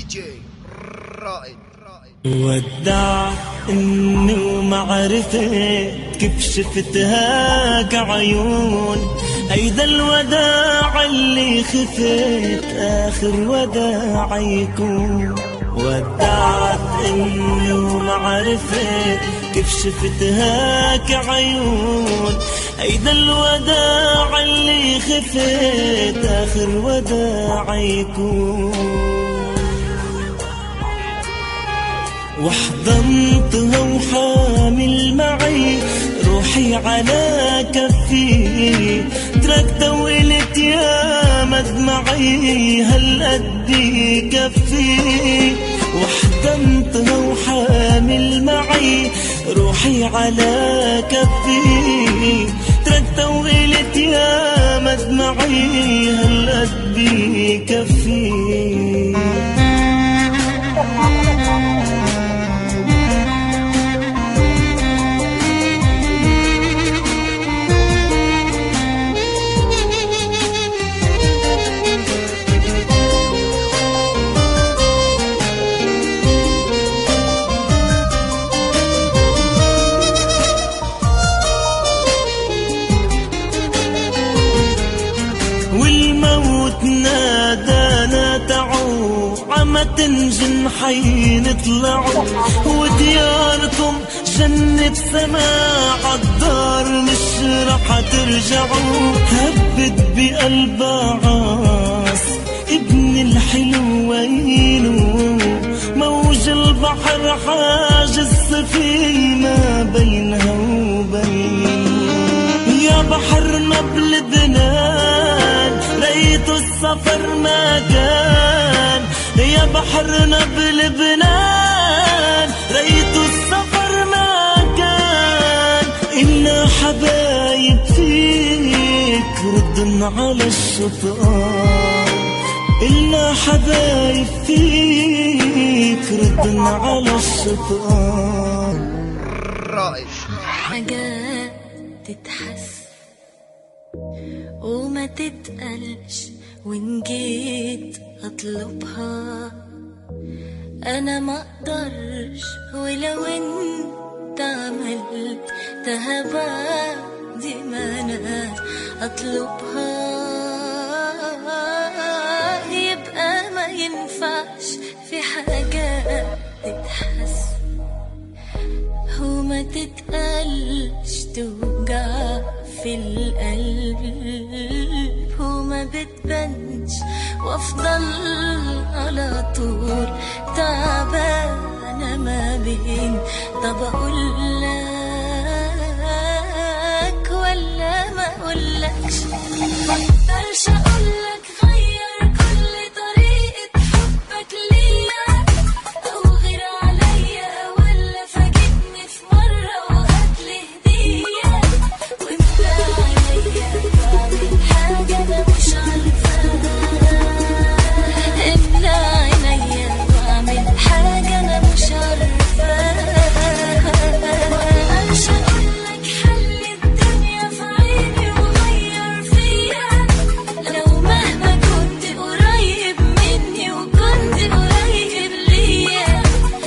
جي رائد. ودعتني وما عرفت كيف شفتها كعيون، هيدا الوداع اللي خفت آخر وداع يكون. ودعتني وما عرفت كيف شفتها كعيون، هيدا الوداع اللي خفت آخر وداع يكون. وحضنتها وحامل معي روحي على كفي، تركتها وقلت يا مدمعي هالقد كفي. وحضنتها وحامل معي روحي على كفي، تركتها وقلت يا مدمعي هالقد كفي. والموت نادانا تعوا عمة جنحين طلعوا، ودياركم جنة سماع عالدار مش رح ترجعوا. هبت بقلبها عاص ابن الحلوين، موج البحر حاجز السفينة بينها وبين. يا بحرنا بلبنان ريت السفر ما كان، يا بحرنا بلبنان ريت السفر ما كان. إنا حبايب فيك ردن على الشطآن، إنا حبايب فيك ردن على الشطآن. رائد. حاجات تتحس وما تتقلش، وإن جيت أطلبها أنا ما أقدرش، ولو أنت عملتها بعد ما أنا أطلبها يبقى ما ينفعش. في حاجات تتحس وما تتقلش، توجع في القلب وما بتبانش، وافضل على طول تعبانة ما بين. طب اقولك ولا ما اقولكش؟ مقدرش اقولك غير كل طريقة حبك ليا، او غير عليا، ولا فاجئني في مرة وهاتلي هدية. واملى عينيا بعمل حاجة انا مش عارفاها، املى عينيا بعمل حاجة انا مش عارفاها. مقدرش اقولك حل الدنيا في عيني وغير فيا، لو مهما كنت قريب مني وكنت قريب ليا.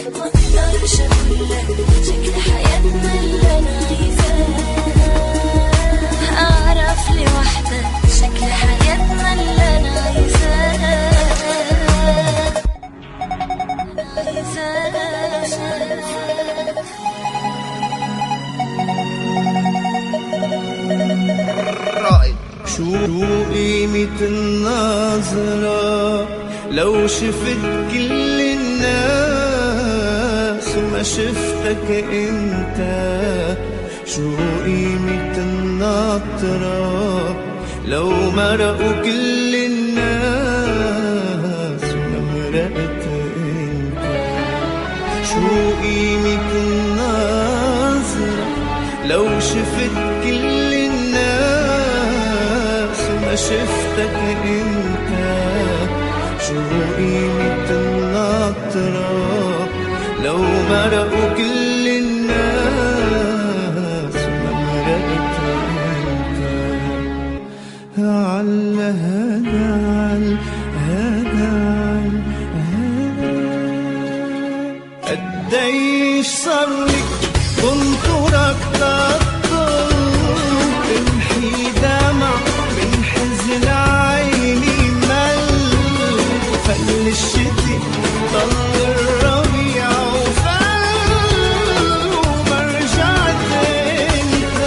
مقدرش اقولك شكل حياتنا اللي انا عايزاه، اعرف لوحدك شكل حياتنا اللي انا عايزاه. رائد. شو قيمة النظرة لو شفت كل الناس وما شفتك انت؟ شو قيمة النطرة لو مرقوا كل الناس وما مرقت انت؟ شو قيمة النظرة لو شفت كل الناس وما شفتك انت؟ شو قيمة النطرة لو مرقوا كل الناس وما مرقت انت؟ على هدى قديش صارلك بنطرك تطل تمحي دمع من حزن عيني مل فل الشتي ضل الربيع وفل وما رجعت انت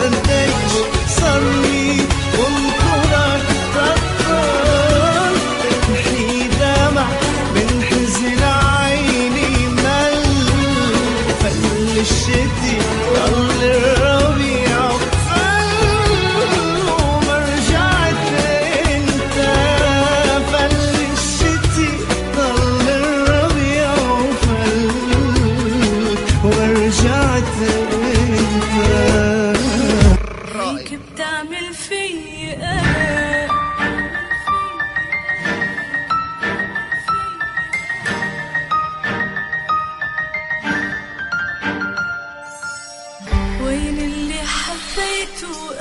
قديش صارلي بنطرك تطل تمحي دمع من حزن عيني مل فل الشتي ضل الربيع وفل وما رجعت انت فل الشتي ضل الربيع وفل ورجعت انت رائد هيك بتعمل في أنا وين اللي حبيته